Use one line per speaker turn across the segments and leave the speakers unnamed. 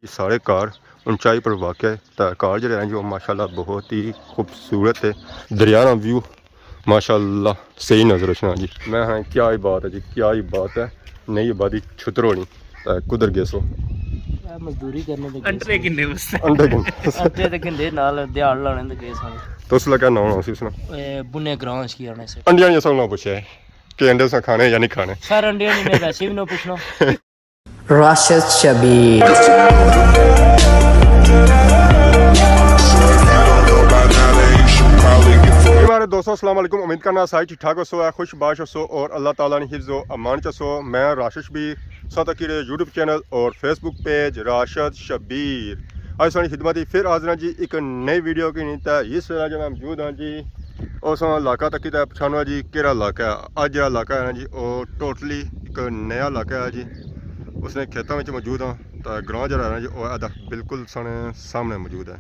ये सारे कार ऊंचाई पर वाक़ है। कार जो है जो माशाल्लाह बहुत ही खूबसूरत है। दरिया का व्यू माशाल्लाह सही नज़र रखना जी। मैं हाँ क्या ही बात है जी, क्या ही बात है। नई आबादी छुतरो नहीं कुदर गए सो
मजदूरी करने ते
अंडे किन्ने
अंडे ते किन्ने नाल दिहाड़ लाने ते गए सन।
तो उसला क्या नाम है उसना
बुने ग्रां की आने से
अंडिया ने सब ना पूछा है कि अंडे से खाने या नहीं खाने।
सर अंडे नहीं मैं वैसे भी ना पूछना।
Rashid Shabir
हमारे दोस्तों अस्सलाम वालेकुम। उम्मीद करना सारी ठीक ठाक हो है, खुश बाश हो और अल्लाह ताला ने हिफ्ज़ अमान चसो। मैं राशिद शबीर साथ अकीरे यूट्यूब चैनल और फेसबुक पेज राशिद शबीर आज सारी खिदमत फिर हाजिर जी एक नई वीडियो की नीत है। इस वेला जो मैं मौजूद हाँ जी उस इलाका तक पछानो जी केड़ा इलाका है। अज जो इलाका है जी वो टोटली एक नया इलाका है जी। उसने खेतों में मौजूद हाँ तो ग्रां जो है जी वो बिल्कुल सामने मौजूद है।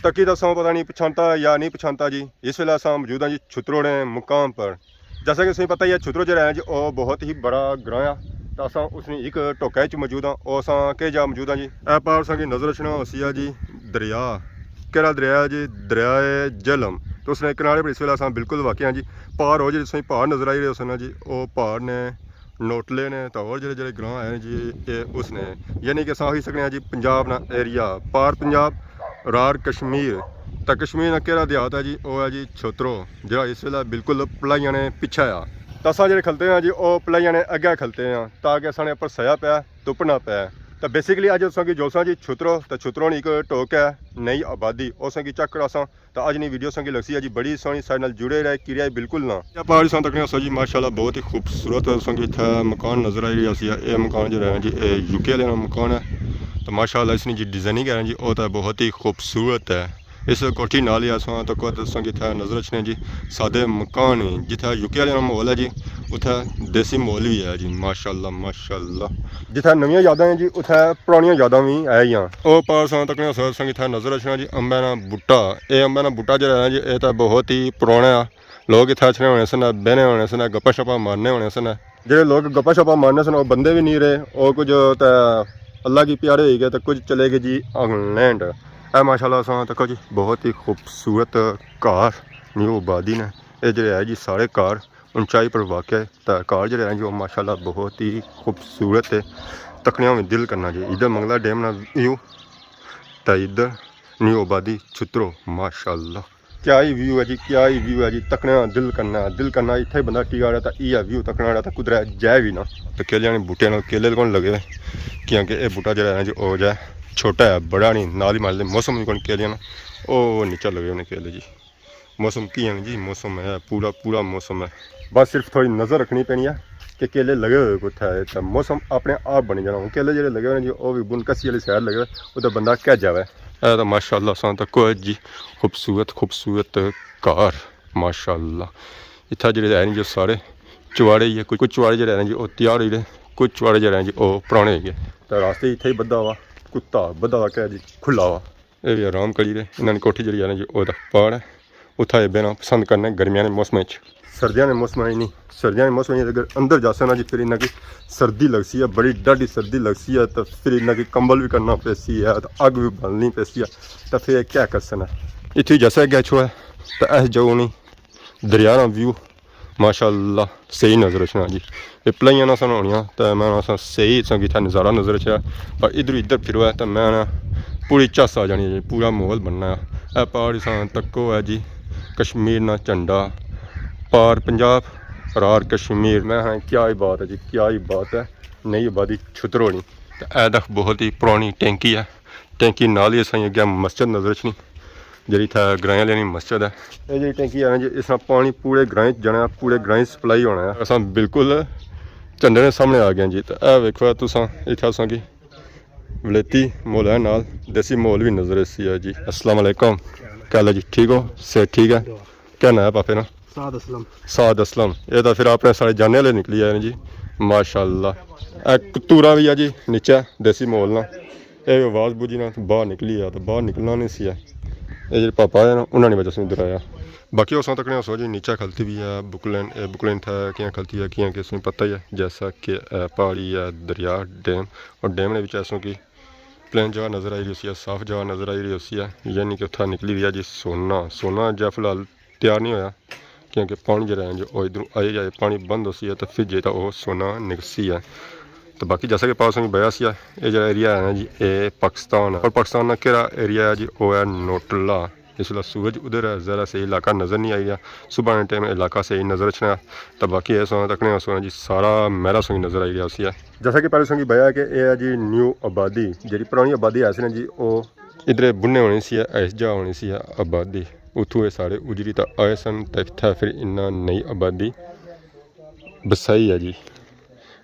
तकी तो असा पता नहीं पछानता या नहीं पछानता जी। इस वेला असा मौजूद हाँ जी छुतरो ने मुकाम पर। जैसा कि तुम्हें पता ही है छुतरो जो है जी वो बहुत ही बड़ा ग्रां आ तो असा उसने एक टोका मौजूद हाँ और असा के जा मौजूद हाँ जी। ए पार असा की नज़र रखना उसी है जी दरिया केड़ा दरिया है जी दरियाए झेलम। तो उसने किनारे पर इस वेला असा बिल्कुल वाक़ हाँ जी। पार हो जी तुम पहाड़ नज़र आई रहे उस जी वो पहाड़ ने नोटले ने तो और जो ग्रां है जी ये उसने यानी कि असा ही सकने जी पंजाब ना एरिया पार पंजाब रार कश्मीर तो कश्मीर का केड़ा देहात है जी वो है जी छुतरो जो इस वेला बिल्कुल पलाइया ने पिछा आ। तो असा जो खलते हैं जी वो पलाइया ने अगे खलते हैं ताकि साढ़े उपर सया पै धुप ना पै। तो बेसिकली अज असा की जो जी छुतरो तो छुतरो एक टोक है नई आबादी उस चक असा तो अज नहीं वीडियो संगी लगसी है जी बड़ी सोहनी सारे नाल जुड़े रहे किरिया बिल्कुल ना पहाड़ी सन तक जी माशाल्लाह बहुत ही खूबसूरत संगी इतना मकान नज़र आई रही है। ये मकान जो है जी यूके वाले मकान है तो माशाल्लाह इसकी जी डिज़ाइनिंग है जी वो तो बहुत ही खूबसूरत है। इस कोठी नाल ही असा तो संगी नज़र रखने जी सादे मकान जिथे यूके वाले माहौल है जी उथे देसी माहौल भी है जी माशाल्लाह माशाल्लाह। जिथे नवी यादा हैं जी उथे पुरानिया यादा भी है ही वो पार सा तक संगी नज़र रखना जी अंबे का बूटा। ये अंबे का बूटा जो है जी ये तो बहुत ही पुराना लोग इतने अच्छे होने सन बहने होने सन गप्पा शप्पा मारने होने सन जो लोग गप्पा शप्पा मारने सन वो बंदे भी नहीं रहे और कुछ तो अल्लाह की प्यारे हो गए तो कुछ चले गए जी इंग्लैंड। है माशाल्लाह सा तक जी बहुत ही खूबसूरत कार न्यू आबादी ने ये जो है जी सारे कार ऊंचाई पर वाक़ है। तो कार जो है जी वो माशाल्लाह बहुत ही खूबसूरत है। तकनिया में दिल करना जी इधर मंगला डैम ना व्यू तो इधर न्यू आबादी छुतरो माशाल्लाह क्या ही व्यू है जी क्या ही व्यू है जी। तकने दिल करना इतने बंदा टिका रहा था यह व्यू तकना रहा था कुदरा जाए भी ना। तो केले बूटे ना केले कौन लगे क्योंकि ये बूटा जो है जी वो जाए छोटा है बड़ा नहीं नाल ही माल मौसम भी कौन केले ना वो नीचा लगे उन्हें केले जी। मौसम की है जी मौसम है पूरा पूरा मौसम है। बस सिर्फ थोड़ी नज़र रखनी पैनी है कि केले लगे हुए कुछ है तो मौसम अपने आप बनी जाना। केले जो लगे हुए जी वो भी बुनकसी वाली सैड लगे वो तो बंदा कह जाए। तो माशाल्लाह सा तक जी खूबसूरत खूबसूरत कार माशाल्लाह। इतना जो है जी सारे चुवाड़े ही है कुछ चुवाड़े जो है जी वो तैयार हो गए कुछ चुवाड़े जो है जी वो पुराने हो गए। तो रास्ते इतने ही बद्धा हुआ कुत्ता बद्धा हुआ क्या जी खुला हुआ ये भी आराम करी रहे। इन्होंने कोठी जी है जी वो पहाड़ है उतना बहना पसंद करना गर्मियों के मौसम सर्दियों के मौसम ही नहीं सर्दियों के मौसम अगर अंदर जा ना जी फिर इन्हें की सर्दी लगसी है बड़ी डाढ़ी सर्दी लगसी है। तो फिर इन्हें की कंबल भी करना पैसी है तो अग भी बालनी पैसी है तो फिर क्या कर सकना इतनी जैसा गया छुआ तो ऐस जाओ नहीं दरिया का व्यू माशाल्लाह सही नज़र रखना जी। ये पलाइया ना सन होनिया तो मैं सही संगी नज़ारा नज़र रखा पर इधर इधर फिर तो मैं पूरी झस आ जानी जी पूरा माहौल बनना है। पहाड़ी सा तको है जी कश्मीर ना झंडा पार पंजाब रार कश्मीर। मैं हाँ क्या ही बात है जी क्या ही बात है। नई आबादी छुतरो नहीं तो यह बहुत ही पुरानी टैंकी है। टैंकी नाल ही असा अगर मस्जिद नज़र रखनी जी था ग्रां वाली मस्जिद है। ये जी टैंकी है जी इस पानी पूरे ग्रां जाना पूरे ग्रां सप्लाई होना है। असा बिल्कुल झंडे ने सामने आ गए जी। तो यह वेखो तुस इतना असा की वलेती माहौल है नाल देसी माहौल भी नज़र इसी है जी। अस्सलाम वालेकुम क्या हाल है जी ठीक हो सेहत ठीक है क्या ना है पापे ना साद असलम। ये तो फिर आपने सारे जाने वाले निकली आए जी माशाल्लाह। कतूरा भी है जी नीचे देसी माहौल ना ये आवाज़ बुझी ना तो बाहर निकली है तो बाहर निकलना नहीं सी है। ये जो पापा है ना उन्होंने वजह से इधर आया बाकी उस तक सो जी नीचे खलती भी है बुकलेन था क्या खलती है क्या कि पता ही है जैसा कि पहाड़ी है दरिया डैम और डैम ने ऐसों की प्लेन जगह नज़र आई रही है, साफ जगह नज़र आई रही है, यानी कि उत्थां निकली रही है जी सोना जो फिलहाल तैयार नहीं होया क्योंकि पानी जो है जो इधरों आई जाए पानी बंद हो सी है तो फिर जो तो वह सोना निकसी है। तो बाकी जैसा कि पास में बया सी है ये जो एरिया है जी ये पाकिस्तान है और पाकिस्तान का केड़ा एरिया है जी वो है नोटला। इसलिए सूरज उधर है ज़रा सही इलाका नज़र नहीं आई है, सुबह टाइम इलाका सही नज़र अच्छा। तो बाकी ये सोना तकने सोना जी सारा महला सोनी नज़र आई रहा है। जैसा कि पहले सोनी बया कि यह है जी न्यू आबादी जी पुरानी आबादी है ना जी वो इधर बुने होनी सी इस जगह होनी सी आबादी उतों ये सारे उजरी तो आए सन तो इतना फिर इन्ना नई आबादी बसाई है जी।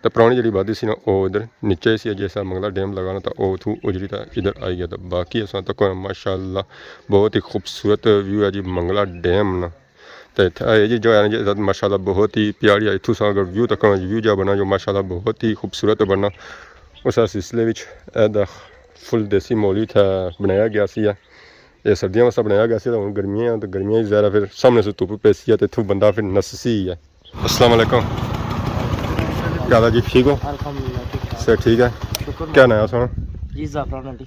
तो पुरानी जी आबादी सी ना वो इधर नीचे सी जैसा मंगला डैम लगाना तो वो उतों उजरी तो इधर आई गया। तो बाकी अस तक माशाअल्लाह बहुत ही खूबसूरत व्यू है जी मंगला डैम ना। तो इतना जी जो है जी माशाअल्लाह बहुत ही प्यारी है। इतों अगर व्यू तक व्यू जो बना जो माशाअल्लाह बहुत ही खूबसूरत बनना उस सिलसिले में फुल देसी मौली था बनाया गया सी। ये सर्दियों वास्ते बनाया गया हूँ गर्मियाँ तो गर्मियाँ ही ज़्यादा फिर सामने से धुप पैसी है तो इतों बंदा फिर नससी है। अस्सलाम वालेकुम, क्या हाल है जी, ठीक हो?
अल्हम्दुलिल्लाह ठीक ठाक
सर ठीक है।
शुक्र
क्या नाम है सोना?
जी ज़ाफ़रान अली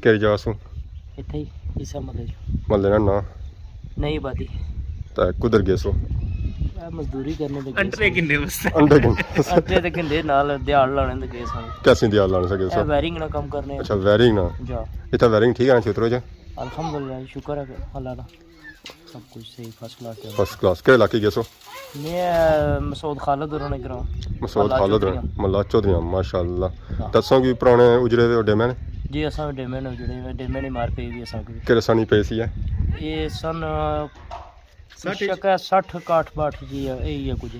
केड़ी जगह सो?
इत्थे ही इस महल्ले
महल्ले का नाम?
नई आबादी
तो कुधर गए सो?
मजदूरी करने लगे
अंडे किन्ने बस
अंडे किन्ने?
अंडे ते किंदे नाल दिहाड़ लाने ते गए सन
कैसी दिहाड़ लाने से गए सो?
वायरिंग ना काम करने।
अच्छा वायरिंग ना
जा
इतना वायरिंग ठीक है ना चित्रों च?
अल्हम्दुलिल्लाह शुक्र है अल्लाह का सब कुछ सही फर्स्ट क्लास है।
फर्स्ट क्लास के इलाके गए सो?
मैं मसूद खालिद और ग्राम
मसूद खालिद मल्ला चौधरी माशाअल्लाह। दसों की पुराने उजरे दे डेमे ने
जी असा डेमे ने जुड़े डेमे ने मार पे भी असा को
केड़े सानी पे सी है
ये सन 60 62 जी यही है कुछ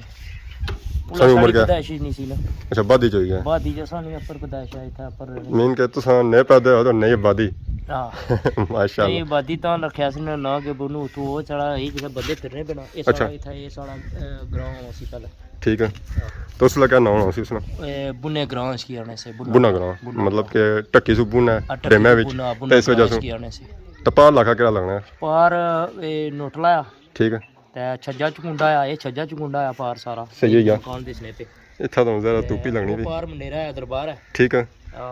सारी उम्र क्या?
पैदाइश ही नहीं सी ना।
अच्छा बादी जो है
बादी जैसा नहीं अपर पैदाइश आई था पर
मीन के तुसा नए पैदा हो तो नई आबादी
हां
माशाअल्लाह
ये बादी तो रखया सी ना के बनु तो वो चढ़ा ये जिसे बंदे फिरने बिना ये सारा था ये सारा ग्राउंड सी पहले ठीक है।
तो उस लगा नाम उसी उसने
बुने ग्राउंड की आने से
बुना ग्राउंड मतलब के टक्की सु बुना प्रेमे विच तो इस वजह से तो पार लाखा केड़ा लगना है
पार ए नोटला
ठीक है
ते छज्जा चकुंडा आ ये छज्जा चकुंडा आ पार सारा
सही है
कौन दिसने पे
इतना तो जरा टूपी लगनी भी
पार मंडेरा है दरबार है
ठीक है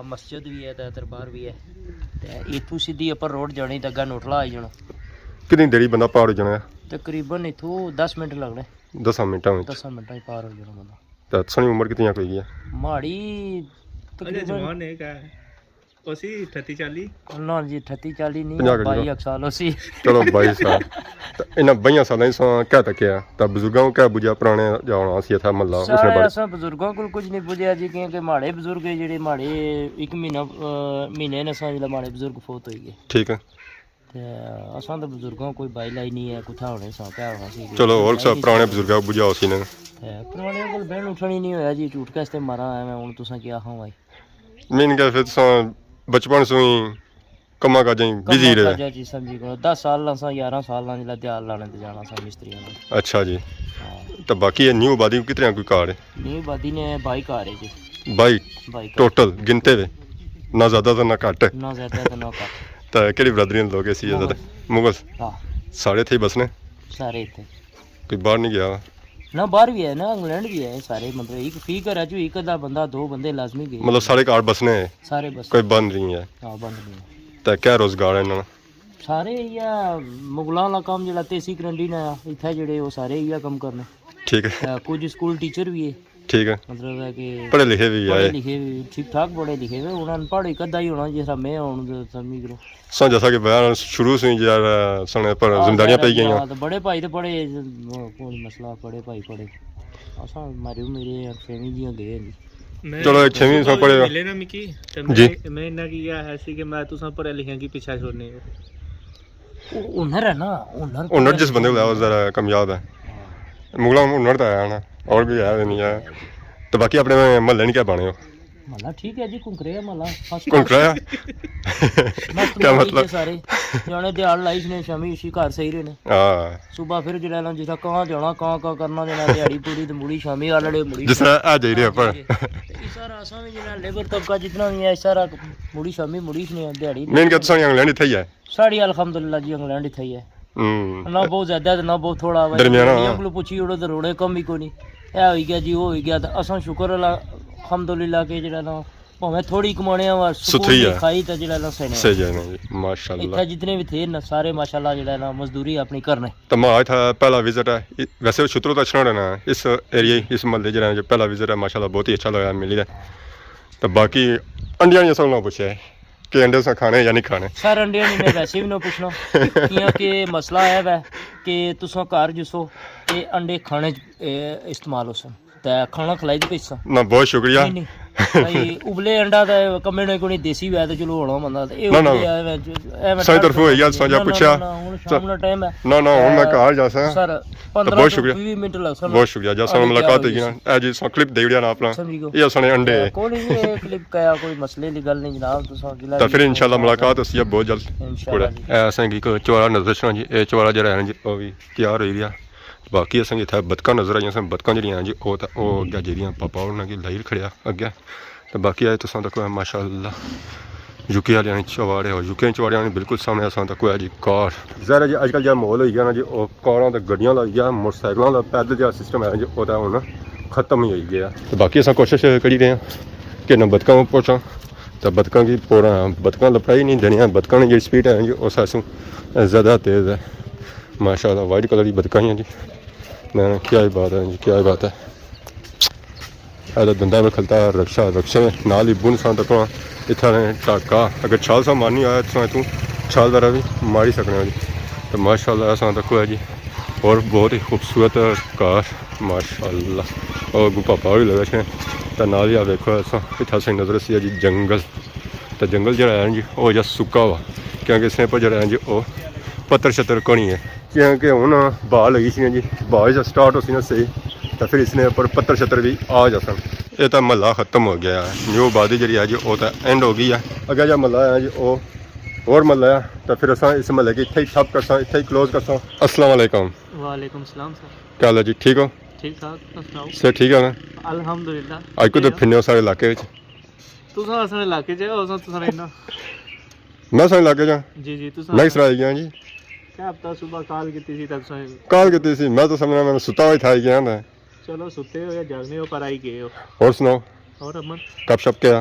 मस्जिद भी है ते दरबार भी है ते इथु सीधी अपर रोड जानी तगा नोटला आई जाना।
कितनी देरी बंदा पार हो जाना है?
तकरीबन इथु 10 मिनट लगने
10 मिनटों में
10 मिनट ही पार हो जाना बंदा।
तो सनी उम्र कितनी कोई है?
माड़ी
अरे जवान है का ओसी 38 40
ना जी 38 40 नहीं 22 साल ओसी
चलो 22 साल तो इन 22 साल से क्या तक है तो बुजुर्गों को क्या बुझा पुराने जाना सी था मल्ला उसने बारे
असा बुजुर्गों को कुछ नहीं बुझया जी क्योंकि माड़े बुजुर्ग जेडे माड़े एक महीने ने सा जिला माड़े बुजुर्ग फोत हो गए
ठीक है
ते असा तो बुजुर्गों कोई बाई लाई नहीं है कुथा होने सा क्या होना सी।
चलो और सब पुराने बुजुर्गों को बुझा उसी ने
पुराने को बहन उठनी नहीं होया जी झूठ कैसे मारा है मैं हुन तुसा क्या खां भाई
मीन के फिर बचपन से ही कमा काज बिजी रहे
जी समझी को 10 साल सा 11 साल जिला दिहाड़ लाने ते जाना सा मिस्त्री ने।
अच्छा जी तो बाकी ये न्यू आबादी कितने कोई कार है?
न्यू आबादी ने 22 कार है जी
22 टोटल गिनते हुए ना ज़्यादा तो ना घट
ना ज़्यादा तो ना घट।
तो केड़ी बरादरी लोग ऐसी ज़्यादा मुगल
हां
सारे थे बसने
सारे थे
कोई बाहर नहीं गया
ना बाहर भी है ना इंग्लैंड भी है सारे मतलब एक फी कर जो एक दा बंदा दो बंदे लाजमी गए
मतलब सारे कार बसने
सारे बस
कोई बंद नहीं है।
हां बंद नहीं
तो क्या रोजगार है इन्होंने
सारे या मुगलां दा काम जेड़ा तेसी करंडी ने इत्थे जेड़े वो सारे इया काम करने
ठीक है
कुछ स्कूल टीचर भी है
ठीक है
मतलब है कि
पढ़े लिखे भी
पढ़े
है
लिखे भी ठीक ठाक पढ़े लिखे हुए उन्होंने पढ़े कदा ही होना जिस मैं हूँ समझ करो
सो जैसा कि बयान शुरू से ही यार सने पर जिम्मेदारियां पई गई हैं
तो बड़े भाई तो पढ़े कोई मसला बड़े भाई पढ़े असा मारे मेरे 6वीं दियां गए नहीं
चलो 6वीं से पढ़े
मिले ना मिकी
जी
मैं इना की क्या है सी कि मैं तुसा पढ़े लिखे की पीछा छोड़ने
हुनर है ना
हुनर जिस बंदे को जरा कामयाब है मुगला हुनर तो है ना और भी है नहीं है। तो बाकी अपने महल्ले नहीं क्या बने हो?
मला ठीक है जी कुंकरे मला
कुंकरा क्या मतलब
सारे जाने दिहाड़ लाई ने शामी इसी घर सही रहे ने
हां
सुबह फिर जड़ा जिस कहां जाना कहां करना जना दिहाड़ी पूरी ते मुड़ी शामी वाले मुड़ी
जिस आ जाई रहे पर
ये सारा असा में जना लेबर तबका जितना भी है सारा मुड़ी शामी मुड़ी ने दिहाड़ी
मेन के तुसा इंग्लैंड थई है
साड़ी अल्हम्दुलिल्लाह जी इंग्लैंड थई है ना बहुत ज्यादा ना बहुत थोड़ा
दरमियाना
को पूछी उड़ो तो रोड़े कम ही कोनी ए हो गया जी हो गया तो असा शुक्र अल्हम्दुलिल्लाह के जड़ा ना ਭਾਵੇਂ ਥੋੜੀ ਕਮਾਉਣੇ ਵਾ
ਸੁਥਰੀ ਆ
ਖਾਈ ਤਾਂ ਜਿਹੜਾ ਨਾ ਸਹੀ
सही है ना जी माशाल्लाह
ਇੱਥੇ ਜਿੰਨੇ ਵੀ ਥੇ ਨਾ ਸਾਰੇ ਮਾਸ਼ਾਅੱਲਾ ਜਿਹੜਾ ਨਾ ਮਜ਼ਦੂਰੀ ਆਪਣੀ ਕਰਨੇ
तो मैं था पहला विजिट है वैसे छतरों तो अच्छा रहना है इस एरिया इस महल्ले जो जो पहला विजिट है माशाल्लाह बहुत ही अच्छा लगा मिली है तो बाकी अंडिया नहीं असल ना पूछे कि अंडे से खाने या नहीं खाने
सर अंडे ने वैसे भी ना पूछना क्योंकि मसला है वै कि तुसा घर जिसो ये अंडे खाने इस्तेमाल हो सन ते खाना खिलाई दे पैसा
ना बहुत शुक्रिया
भाई उबले अंडा ते कमे ने कोई देसी वै ते चलो होना बंदा ते ए उबले
सही तरफ होई यार साजा पूछा
शाम दा टाइम है
ना ना हुन मैं घर जा सा
सर 15
बहुत शुक्रिया
20 मिनट लग सन
बहुत शुक्रिया जैसा मुलाकात हुई ना ए जी सो क्लिप दे दिया ना अपना ये सने अंडे
कोई नहीं क्लिप का कोई मसले दी गल नहीं जनाब तुसा जिला
तो फिर इंशाल्लाह मुलाकात होसी है बहुत जल्द पूरा ऐसा की चौरा नजर छना जी ए चौरा जरा है जी ओ भी तैयार होई रिया बाकी असें इत्थै बतकां नजर आइयां सन बतकां जेह्ड़ियां जी ओह् अग्गें जेह्ड़ियां पापा होरना गी लाइर खड़ेआ अग्गें ते बाकी आए तुसां तक माशाअल्लाह यूके आह्लें चवाड़े हो यूके चवाड़े बिल्कुल सामने असां तक होया जी कार ज़ाहिर है जी अजकल जो माहौल होई गया ना जी ओह् कारां ते गड्डियां लाई गया मोटरसाइकलां दा पैदल जो सिस्टम है जी ओह् हुन खत्म ही होई गया ते बाकी असां कोशिश करी रहे हैं कि ना बतकां पहुंचां तो बतकां की पोड़ा बतकां लपटाई नहीं देनियां बतकां की स्पीड है जी उस असूं ज़्यादा तेज़ है माशाअल्लाह वाइट कलर की बतकां हैं जी ना क्या ही बात है जी क्या ही बात है ऐसा धंधा में खलता है रक्षा रक्षा में नाल ही बुन सा तक इतना टाका अगर छाल सा मारनी आया तो तू छाल द्वारा भी मारी सकने जी तो माशाअल्लाह ऐसा तक है जी और बहुत ही खूबसूरत कार माशाअल्लाह और पापा भी लगे छे तो नाल ही देखो ऐसा इतना सही नजर सी है जी जंगल तो जंगल जो है जी वो जस्ट सुक्का हुआ क्योंकि इसने पर जो है जी वो पत्थर शत्तर कोनी है क्योंकि हूँ बाह लगी सी जी बाह जब स्टार्ट हो सी ना सही तो फिर इसने उपर पत्थर शत्तर भी आ जा सन ये तो महला खत्म हो गया है न्यू आबादी जी है जी वो तो एंड हो गई है अगर जो महला है जी वो और महला है तो फिर अस इस महल की इतने ही ठप कर इतने ही क्लोज कर अस्सलाम वालेकुम
वालेकुम सलाम सर
क्या हाल है जी ठीक हो
ठीक ठाक
सर ठीक है ना
अल्हम्दुलिल्लाह
अज कुछ फिरने सारे इलाके
तुसा असने इलाके च हो तुसा इना
मैं सारे इलाके च
जी जी तुसा
मैं इसराइल गया जी
क्या हफ्ता सुबह कॉल की थी तक
कॉल की थी मैं तो समझना मैंने सुता हुआ था गया था
चलो सुते हो या जागने हो पर आई गए हो
और सुनाओ
और अमन
कब शप क्या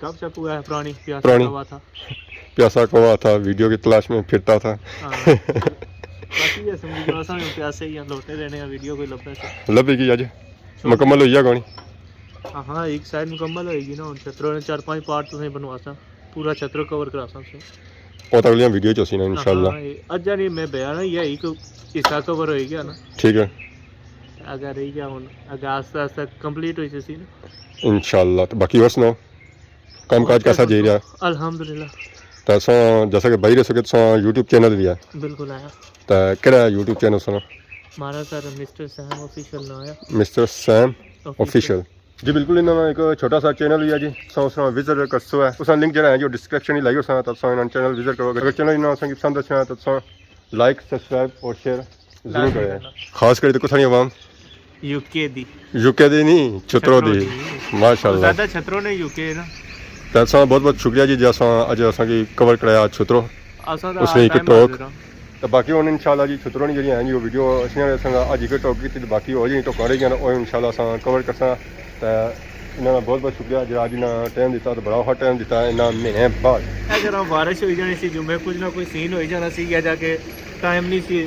कब शप हुआ है पुरानी हुआ था
प्यासा कौवा था वीडियो की तलाश में फिरता था
बाकी ये समझ लो असा प्यासे ही लौटे रहने वीडियो कोई लबे से
लभेगी अज मुकम्मल होई जाएगा
हाँ एक साइड मुकम्मल होएगी ना उन छतरों ने 4-5 पार्ट तुसें बनवासा पूरा छतरो कवर करासा से
और अगलियां वीडियो च सी ना इंशाल्लाह
अज नहीं मैं बयान ये एक हिस्सा कवर हो गया ना
ठीक है
अगर रही गया हुन अगर आस्ते आस्ते कंप्लीट हुई सी ना
इंशाल्लाह तो बाकी और सुनाओ कामकाज कैसा जा रहा है
अल्हम्दुलिल्लाह
तो असा जैसा कि बाहर सके तो यूट्यूब चैनल भी है
बिल्कुल आया
तो केड़ा यूट्यूब चैनल सुनो
हमारा सर मिस्टर सैम ऑफिशियल ना आया
मिस्टर सैम ऑफिशियल जी बिल्कुल इन्होंने एक छोटा सा चैनल भी है जी सो विजिट कर सो है उस लिंक जो है जो डिस्क्रिप्शन ही लाई उस चैनल विजिट करो अगर चैनल इन्होंने पसंद अच्छा है तो लाइक सब्सक्राइब और शेयर जरूर करें खास कर देखो सारी आवाम
यूके
दी नहीं छतरों दी माशाल्लाह
ज़्यादा छतरों ने यूके ना
तो असा बहुत बहुत शुक्रिया जी जैसा अज असा कवर कराया छतरों उसने एक टॉक तो बाकी हूँ इंशाल्लाह जी छतरों जी हैं जी वो वीडियो असें अज एक टॉक की बाकी हो जी टॉक रही वो इंशाल्लाह अस कवर करसा तो इन्होंने बहुत बहुत शुक्रिया जो अज इन्हें टाइम दिता तो बड़ा हॉट टाइम दिता इन्हें महीने बाद
अगर बारिश हो जानी सी जुम्मे कुछ ना कोई सीन हो जाना सी या जाके टाइम नहीं सी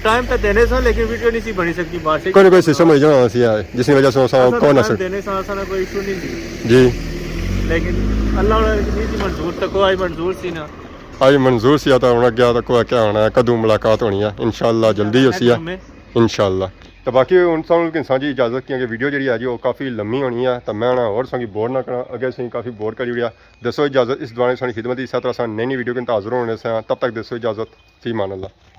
टाइम तो देने सा लेकिन वीडियो नहीं सी बनी सकती बारिश
कोई ना कोई सिस्टम हो जाना सी जिसकी वजह से कौन ना सकते
देने सा कोई इशू नहीं सी
जी
लेकिन अल्लाह नहीं सी मंजूर तक आई मंजूर सी ना
आज मंजूर सी आता होना गया तो कोई क्या होना है कदू मुलाकात होनी है इंशाल्लाह जल्दी हो सी है इंशाल्लाह तो बाकी हूँ सानू जी इजाजत की वीडियो जी है जी वो काफ़ी लम्मी होनी है तो मैं और संगी बोर ना करा अगे सही काफ़ी बोर करी उड़िया दसो इजाजत इस दौरान सारी खिदमत इस तरह नई वीडियो के हाजिर होने से तब तक दसो इजाजत फी मान अल्लाह।